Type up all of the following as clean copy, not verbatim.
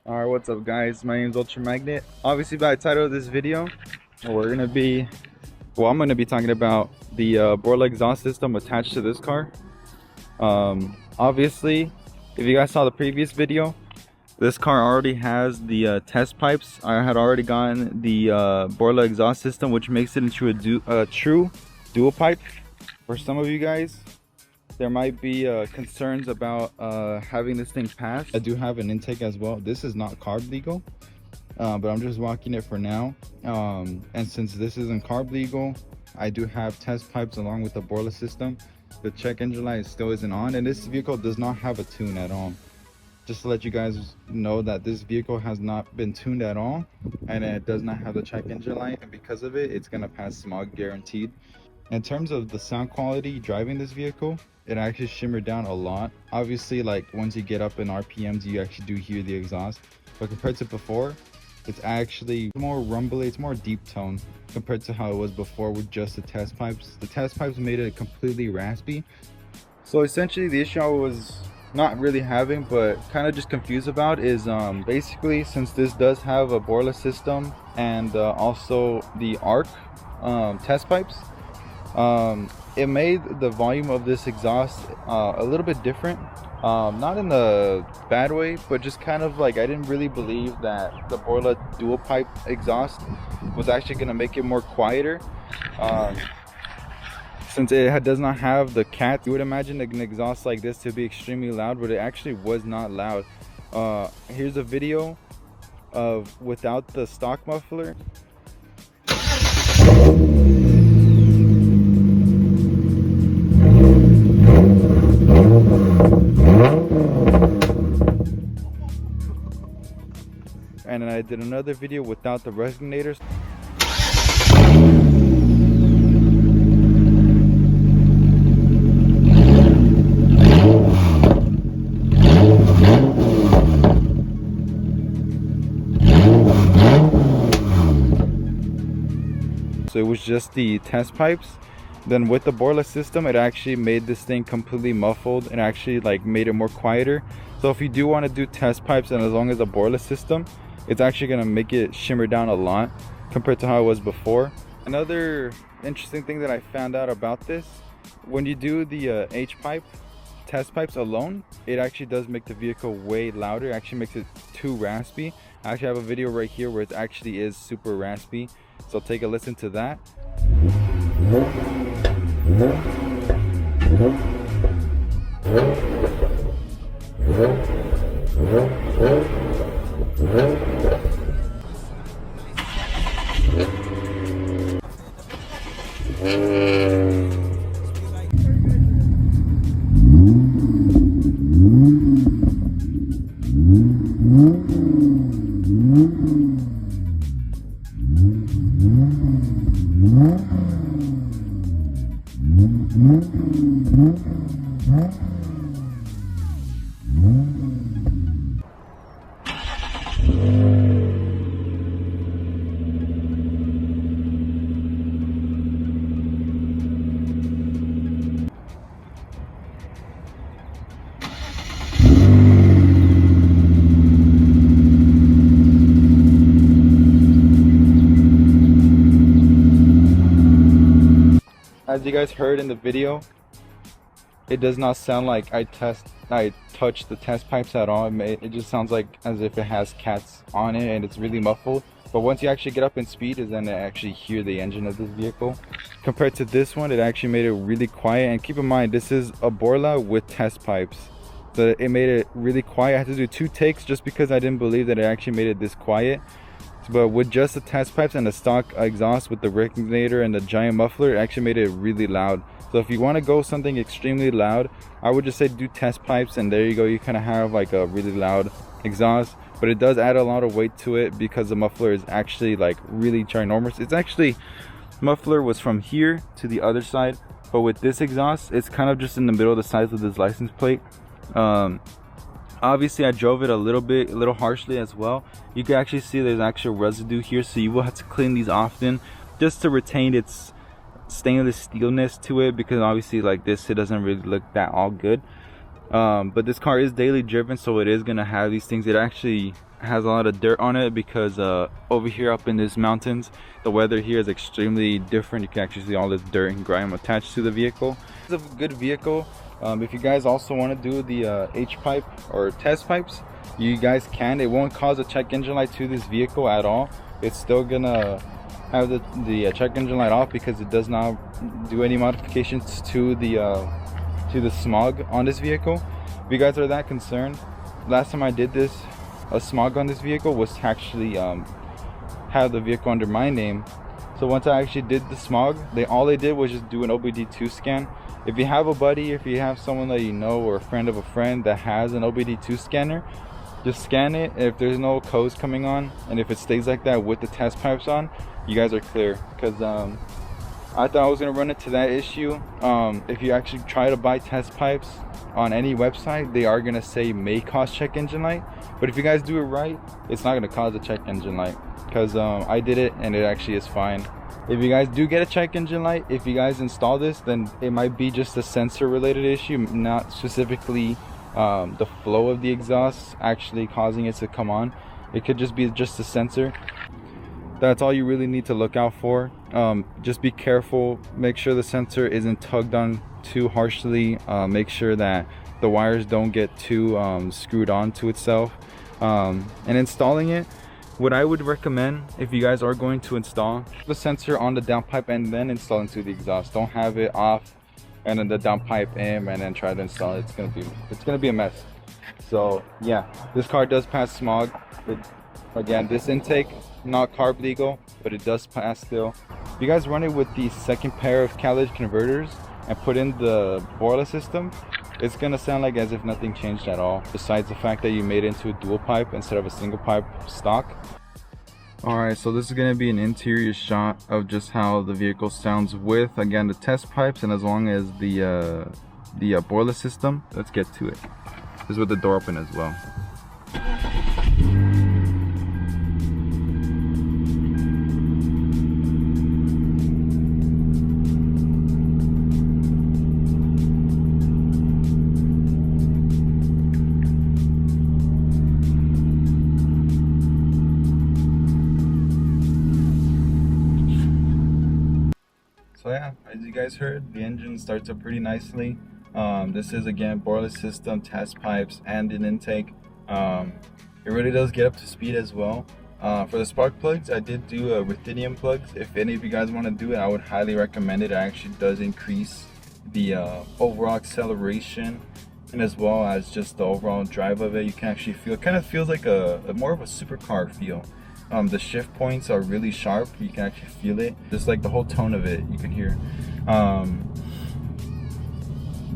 Alright, what's up guys? My name is Ultramagnet. Obviously by the title of this video, I'm gonna be talking about the Borla exhaust system attached to this car. Obviously, if you guys saw the previous video, this car already has the test pipes. I had already gotten the Borla exhaust system, which makes it into a true dual pipe. For some of you guys, there might be concerns about having this thing pass. I do have an intake as well. This is not CARB legal, but I'm just walking it for now. And since this isn't CARB legal, I do have test pipes along with the Borla system. The check engine light still isn't on, and this vehicle does not have a tune at all. Just to let you guys know that this vehicle has not been tuned at all, and it does not have the check engine light, and because of it, it's gonna pass smog guaranteed. In terms of the sound quality driving this vehicle, it actually shimmered down a lot. Obviously, like once you get up in RPMs, you actually do hear the exhaust, but compared to before, it's actually more rumbly. It's more deep tone compared to how it was before with just the test pipes. The test pipes made it completely raspy. So essentially the issue I was not really having, but kind of just confused about, is basically, since this does have a Borla system and also the arc test pipes, it made the volume of this exhaust a little bit different. Not in a bad way, but just kind of like I didn't really believe that the Borla dual pipe exhaust was actually going to make it more quieter. Since it does not have the cat, you would imagine an exhaust like this to be extremely loud, but it actually was not loud. Here's a video of without the stock muffler. And then I did another video without the resonators. So it was just the test pipes. Then with the Borla system, it actually made this thing completely muffled and actually like made it more quieter. So if you do want to do test pipes, and as long as the Borla system, it's actually going to make it shimmer down a lot compared to how it was before. Another interesting thing that I found out about this, when you do the H-pipe test pipes alone, it actually does make the vehicle way louder. It actually makes it too raspy. I actually have a video right here where it actually is super raspy, so take a listen to that. As you guys heard in the video, it does not sound like I touched the test pipes at all. It just sounds like as if it has cats on it, and it's really muffled. But once you actually get up in speed, is then to actually hear the engine of this vehicle. Compared to this one, it actually made it really quiet. And keep in mind, this is a Borla with test pipes, so it made it really quiet. I had to do 2 takes just because I didn't believe that it actually made it this quiet. But with just the test pipes and the stock exhaust with the resonator and the giant muffler, it actually made it really loud. So if you want to go something extremely loud, I would just say do test pipes, and there you go. You kind of have like a really loud exhaust, but it does add a lot of weight to it because the muffler is actually like really ginormous. It's actually, muffler was from here to the other side, but with this exhaust, it's kind of just in the middle of the size of this license plate. Obviously I drove it a little harshly as well. You can actually see there's actual residue here, so you will have to clean these often just to retain its stainless steelness to it, because obviously like this, it doesn't really look that all good. But this car is daily driven, so it is gonna have these things. It actually has a lot of dirt on it because over here up in these mountains, the weather here is extremely different. You can actually see all this dirt and grime attached to the vehicle. It's a good vehicle. If you guys also want to do the H pipe or test pipes, you guys can. It won't cause a check engine light to this vehicle at all. It's still gonna have the check engine light off because it does not do any modifications to the smog on this vehicle. If you guys are that concerned, last time I did this, a smog on this vehicle was actually have the vehicle under my name. So once I actually did the smog, all they did was just do an OBD2 scan. If you have a buddy, if you have someone that you know or a friend of a friend that has an OBD2 scanner, just scan it. If there's no codes coming on, and if it stays like that with the test pipes on, you guys are clear. Because I thought I was gonna run into that issue. If you actually try to buy test pipes on any website, they are gonna say may cause check engine light. But if you guys do it right, it's not gonna cause a check engine light. Because I did it and it actually is fine. If you guys do get a check engine light, if you guys install this, then it might be just a sensor related issue, not specifically the flow of the exhaust actually causing it to come on. It could just be just a sensor. That's all you really need to look out for. Just be careful, make sure the sensor isn't tugged on too harshly, make sure that the wires don't get too screwed on to itself. And installing it, what I would recommend, if you guys are going to install the sensor on the downpipe and then install into the exhaust, don't have it off and then the downpipe in and then try to install it. It's gonna be a mess. So yeah, this car does pass smog. Again, this intake not CARB legal, but it does pass still. If you guys run it with the second pair of catalytic converters and put in the Borla system, it's gonna sound like as if nothing changed at all, besides the fact that you made it into a dual pipe instead of a single pipe stock. Alright, so this is gonna be an interior shot of just how the vehicle sounds with, again, the test pipes and as long as the Borla system. Let's get to it. This is with the door open as well. So yeah, as you guys heard, the engine starts up pretty nicely. This is again Borla system, test pipes, and an intake. It really does get up to speed as well. For the spark plugs, I did do ruthenium plugs. If any of you guys want to do it, I would highly recommend it. It actually does increase the overall acceleration and as well as just the overall drive of it. You can actually feel, it kind of feels like a more of a supercar feel. The shift points are really sharp. You can actually feel it, just like the whole tone of it you can hear.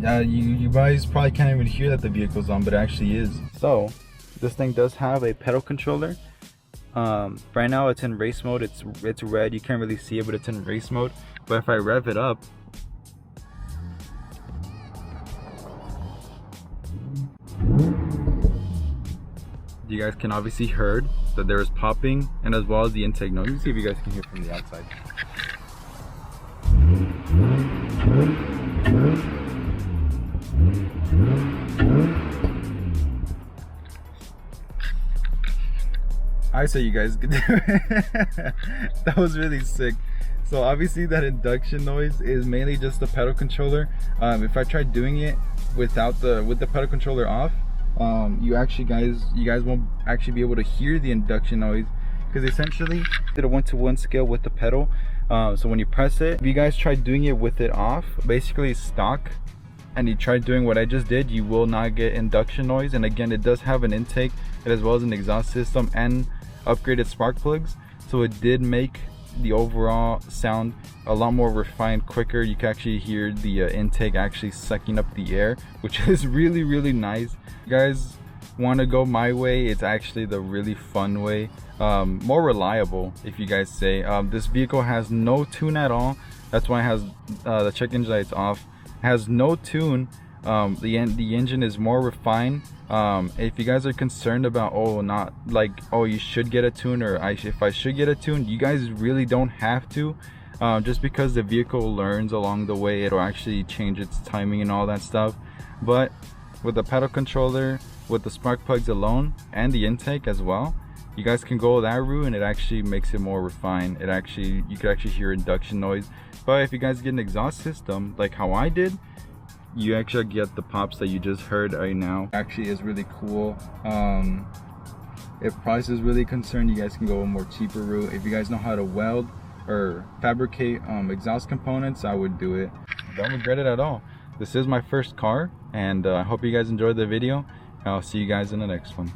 Yeah, you guys probably can't even hear that the vehicle's on, but it actually is. So this thing does have a pedal controller. Right now it's in race mode. It's red, you can't really see it, but it's in race mode. But if I rev it up, you guys can obviously heard that there is popping and as well as the intake noise. Let me see if you guys can hear from the outside. I say you guys could do it. That was really sick. So obviously that induction noise is mainly just the pedal controller. If I tried doing it with the pedal controller off, you guys won't actually be able to hear the induction noise, because essentially did a 1-to-1 scale with the pedal. So when you press it, if you guys try doing it with it off, basically stock, and you try doing what I just did, you will not get induction noise. And again, it does have an intake as well as an exhaust system and upgraded spark plugs, so it did make the overall sound a lot more refined, quicker. You can actually hear the intake actually sucking up the air, which is really nice. You guys want to go my way, it's actually the really fun way, more reliable, if you guys say. This vehicle has no tune at all. That's why it has the check engine lights off. It has no tune. The engine is more refined. If you guys are concerned about you should get a tune, or if I should get a tune, you guys really don't have to. Just because the vehicle learns along the way, it'll actually change its timing and all that stuff. But with the pedal controller, with the spark plugs alone and the intake as well, you guys can go that route and it actually makes it more refined. You could actually hear induction noise. But if you guys get an exhaust system like how I did, you actually get the pops that you just heard right now. Actually is really cool. If price is really concerned, you guys can go a more cheaper route. If you guys know how to weld or fabricate exhaust components, I would do it. Don't regret it at all. This is my first car, and I hope you guys enjoyed the video. I'll see you guys in the next one.